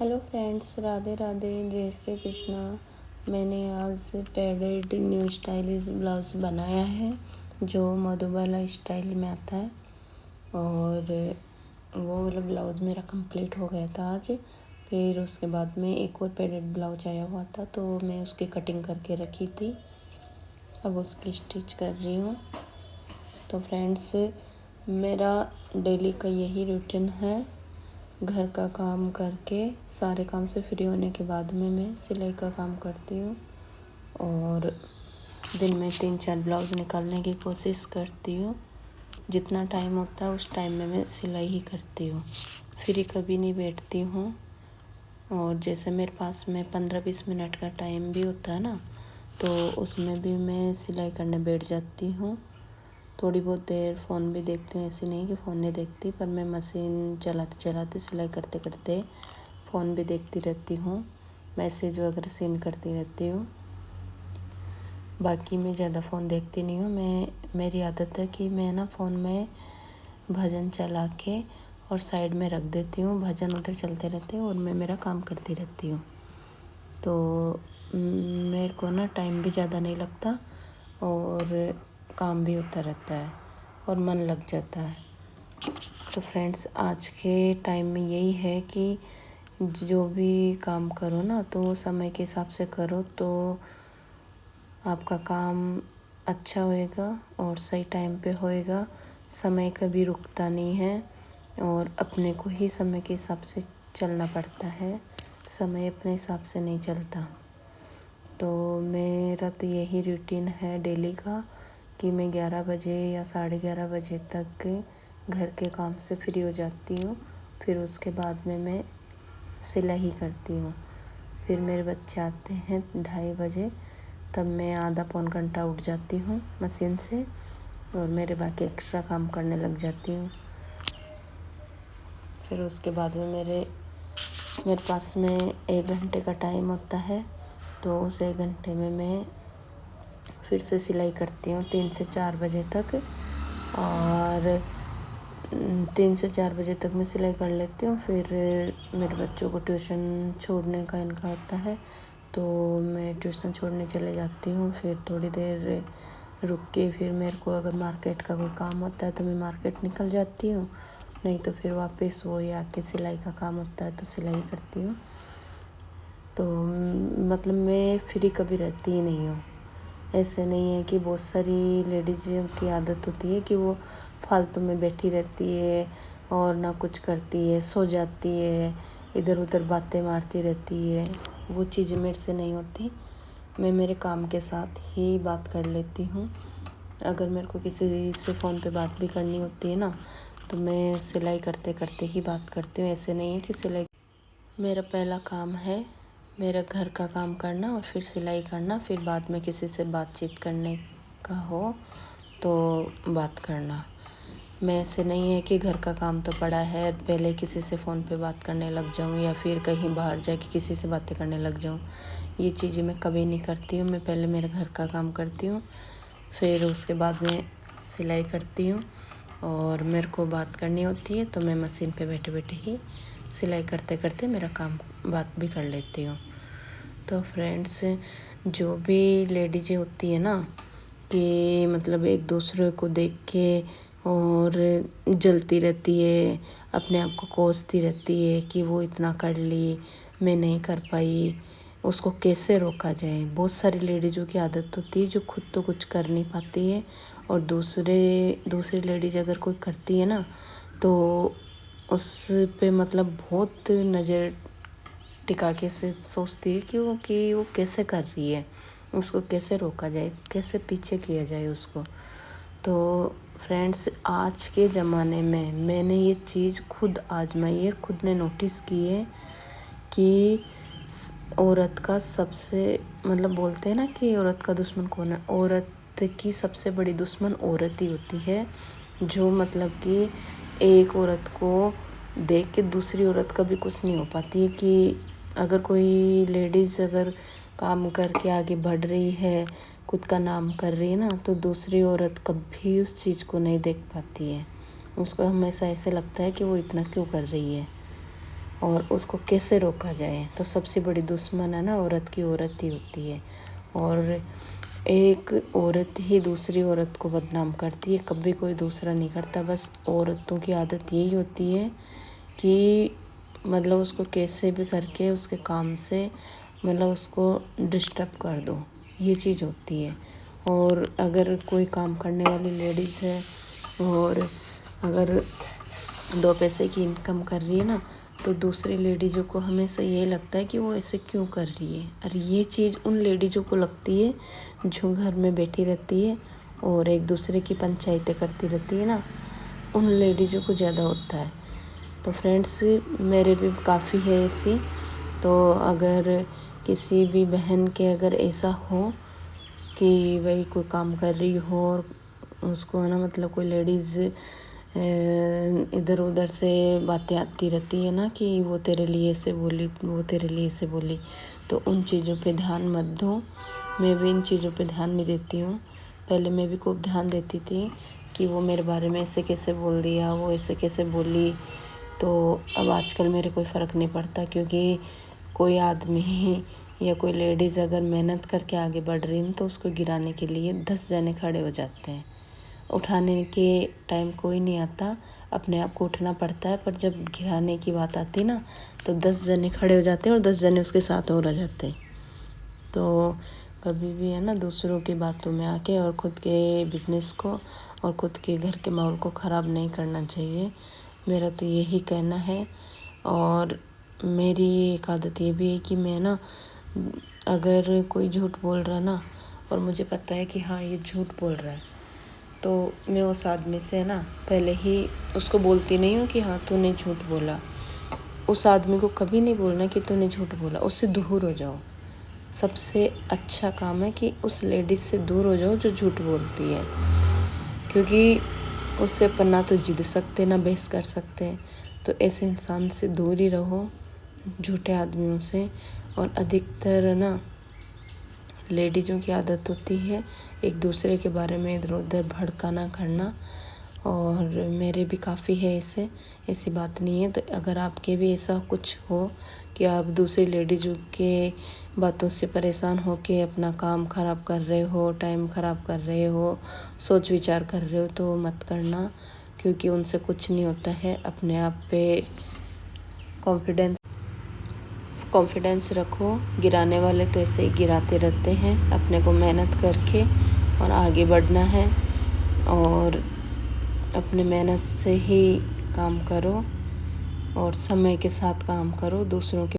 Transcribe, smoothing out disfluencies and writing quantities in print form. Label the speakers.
Speaker 1: Hello friends, Radhe Radhe, जय श्री कृष्णा। मैंने आज पेडेड न्यू स्टाइलिश ब्लाउज़ बनाया है जो मधुबाला स्टाइल में आता है। और वो वाला ब्लाउज़ मेरा कंप्लीट हो गया था आज। फिर उसके बाद में एक और पेडेड ब्लाउज आया हुआ था तो मैं उसकी कटिंग करके रखी थी। अब उसकी स्टिच कर रही हूँ। तो फ्रेंड्स, मेरा डेली का यही रूटीन है। घर का काम करके सारे काम से फ्री होने के बाद में मैं सिलाई का काम करती हूँ और दिन में 3-4 ब्लाउज़ निकालने की कोशिश करती हूँ। जितना टाइम होता है उस टाइम में मैं सिलाई ही करती हूँ, फ्री कभी नहीं बैठती हूँ। और जैसे मेरे पास में 15-20 मिनट का टाइम भी होता है ना, तो उसमें भी मैं सिलाई करने बैठ जाती हूँ। थोड़ी बहुत देर फ़ोन भी देखती हूँ, ऐसी नहीं कि फ़ोन नहीं देखती, पर मैं मशीन चलाते चलाते सिलाई करते करते फ़ोन भी देखती रहती हूँ, मैसेज वगैरह सेंड करती रहती हूँ। बाकी मैं ज़्यादा फ़ोन देखती नहीं हूँ। मेरी आदत है कि मैं ना फ़ोन में भजन चला के और साइड में रख देती हूँ, भजन उधर चलते रहते हैं और मैं मेरा काम करती रहती हूँ। तो मेरे को ना टाइम भी ज़्यादा नहीं लगता और काम भी होता रहता है और मन लग जाता है। तो फ्रेंड्स, आज के टाइम में यही है कि जो भी काम करो ना तो समय के हिसाब से करो तो आपका काम अच्छा होएगा और सही टाइम पे होएगा। समय कभी रुकता नहीं है और अपने को ही समय के हिसाब से चलना पड़ता है, समय अपने हिसाब से नहीं चलता। तो मेरा तो यही रूटीन है डेली का कि मैं 11 बजे या 11:30 बजे तक घर के काम से फ्री हो जाती हूँ। फिर उसके बाद में मैं सिलाई करती हूँ। फिर मेरे बच्चे आते हैं 2:30 बजे, तब मैं आधा पौन घंटा उठ जाती हूँ मशीन से और मेरे बाकी एक्स्ट्रा काम करने लग जाती हूँ। फिर उसके बाद में मेरे पास में 1 घंटे का टाइम होता है, तो उस 1 घंटे में मैं फिर से सिलाई करती हूँ 3 से 4 बजे तक। और 3 से 4 बजे तक मैं सिलाई कर लेती हूँ। फिर मेरे बच्चों को ट्यूशन छोड़ने का इनका होता है, तो मैं ट्यूशन छोड़ने चले जाती हूँ। फिर थोड़ी देर रुक के फिर मेरे को अगर मार्केट का कोई काम होता है तो मैं मार्केट निकल जाती हूँ, नहीं तो फिर वापस वो आके सिलाई का काम होता है तो सिलाई करती हूँ। तो मतलब मैं फ्री कभी रहती ही नहीं हूँ। ऐसे नहीं है कि बहुत सारी लेडीज़ की आदत होती है कि वो फालतू में बैठी रहती है और ना कुछ करती है, सो जाती है, इधर उधर बातें मारती रहती है। वो चीज़ें मेरे से नहीं होती। मैं मेरे काम के साथ ही बात कर लेती हूँ। अगर मेरे को किसी से फ़ोन पे बात भी करनी होती है ना, तो मैं सिलाई करते करते ही बात करती हूँ। ऐसे नहीं है कि सिलाई मेरा पहला काम है, मेरा घर का काम करना और फिर सिलाई करना, फिर बाद में किसी से बातचीत करने का हो तो बात करना। मैं ऐसे नहीं है कि घर का काम तो पड़ा है, पहले किसी से फ़ोन पे बात करने लग जाऊँ या फिर कहीं बाहर जाके किसी से बातें करने लग जाऊँ। ये चीज़ें मैं कभी नहीं करती हूँ। मैं पहले मेरे घर का काम करती हूँ, फिर उसके बाद में सिलाई करती हूँ। और मेरे को बात करनी होती है तो मैं मशीन पे बैठे बैठे ही सिलाई करते करते मेरा काम बात भी कर लेती हूँ। तो फ्रेंड्स, जो भी लेडीज़ें होती है ना कि मतलब एक दूसरे को देख के और जलती रहती है, अपने आप को कोसती रहती है कि वो इतना कर ली, मैं नहीं कर पाई, उसको कैसे रोका जाए। बहुत सारी लेडीज़ों की आदत होती है जो खुद तो कुछ कर नहीं पाती है और दूसरी लेडीज़ अगर कोई करती है ना तो उस पे मतलब बहुत नज़र टिका के से सोचती है कि वो कैसे कर रही है, उसको कैसे रोका जाए, कैसे पीछे किया जाए उसको। तो फ्रेंड्स, आज के ज़माने में मैंने ये चीज़ खुद आजमाई है, खुद ने नोटिस की है कि औरत का सबसे मतलब बोलते हैं ना कि औरत का दुश्मन कौन है। औरत की सबसे बड़ी दुश्मन औरत ही होती है, जो मतलब कि एक औरत को देख के दूसरी औरत का भी कुछ नहीं हो पाती है। कि अगर कोई लेडीज़ अगर काम करके आगे बढ़ रही है, खुद का नाम कर रही है ना, तो दूसरी औरत कभी उस चीज़ को नहीं देख पाती है। उसको हमेशा ऐसे लगता है कि वो इतना क्यों कर रही है। और उसको कैसे रोका जाए। तो सबसे बड़ी दुश्मन है ना औरत की औरत ही होती है, और एक औरत ही दूसरी औरत को बदनाम करती है, कभी कोई दूसरा नहीं करता। बस औरतों की आदत यही होती है कि मतलब उसको कैसे भी करके उसके काम से मतलब उसको डिस्टर्ब कर दो, ये चीज़ होती है। और अगर कोई काम करने वाली लेडीज़ है और अगर 2 पैसे की इनकम कर रही है ना, तो दूसरी लेडीज़ों को हमेशा ये लगता है कि वो ऐसे क्यों कर रही है। और ये चीज़ उन लेडीज़ों को लगती है जो घर में बैठी रहती है और एक दूसरे की पंचायतें करती रहती है ना, उन लेडीज़ों को ज़्यादा होता है। तो फ्रेंड्स, मेरे भी काफ़ी है ऐसी। तो अगर किसी भी बहन के अगर ऐसा हो कि वही कोई काम कर रही हो और उसको है ना मतलब कोई लेडीज़ इधर उधर से बातें आती रहती है ना कि वो तेरे लिए से बोली, वो तेरे लिए से बोली, तो उन चीज़ों पे ध्यान मत दो। मैं भी इन चीज़ों पे ध्यान नहीं देती हूँ। पहले मैं भी खूब ध्यान देती थी कि वो मेरे बारे में ऐसे कैसे बोल दिया, वो ऐसे कैसे बोली। तो अब आजकल मेरे कोई फ़र्क नहीं पड़ता, क्योंकि कोई आदमी या कोई लेडीज़ अगर मेहनत करके आगे बढ़ रही है तो उसको गिराने के लिए 10 जने खड़े हो जाते हैं। उठाने के टाइम कोई नहीं आता, अपने आप को उठना पड़ता है। पर जब गिराने की बात आती ना, तो 10 जने खड़े हो जाते हैं और 10 जने उसके साथ और आ जाते हैं। तो कभी भी है ना दूसरों की बातों में आके और ख़ुद के बिज़नेस को और ख़ुद के घर के माहौल को ख़राब नहीं करना चाहिए। मेरा तो यही कहना है। और मेरी एक आदत ये भी है कि मैं ना अगर कोई झूठ बोल रहा है ना और मुझे पता है कि हाँ ये झूठ बोल रहा है, तो मैं उस आदमी से ना पहले ही उसको बोलती नहीं हूँ कि हाँ तूने झूठ बोला। उस आदमी को कभी नहीं बोलना कि तूने झूठ बोला, उससे दूर हो जाओ। सबसे अच्छा काम है कि उस लेडीज़ से दूर हो जाओ जो झूठ बोलती है, क्योंकि उससे अपन ना तो जिद सकते ना बहस कर सकते हैं। तो ऐसे इंसान से दूर ही रहो, झूठे आदमियों से। और अधिकतर ना लेडीज़ों की आदत होती है एक दूसरे के बारे में इधर उधर भड़काना करना, और मेरे भी काफ़ी है ऐसे, ऐसी बात नहीं है। तो अगर आपके भी ऐसा कुछ हो कि आप दूसरी लेडीज़ों के बातों से परेशान हो के अपना काम ख़राब कर रहे हो, टाइम ख़राब कर रहे हो, सोच विचार कर रहे हो, तो मत करना, क्योंकि उनसे कुछ नहीं होता है। अपने आप पे कॉन्फिडेंस रखो। गिराने वाले तो ऐसे ही गिराते रहते हैं। अपने को मेहनत करके और आगे बढ़ना है, और अपने मेहनत से ही काम करो और समय के साथ काम करो। दूसरों के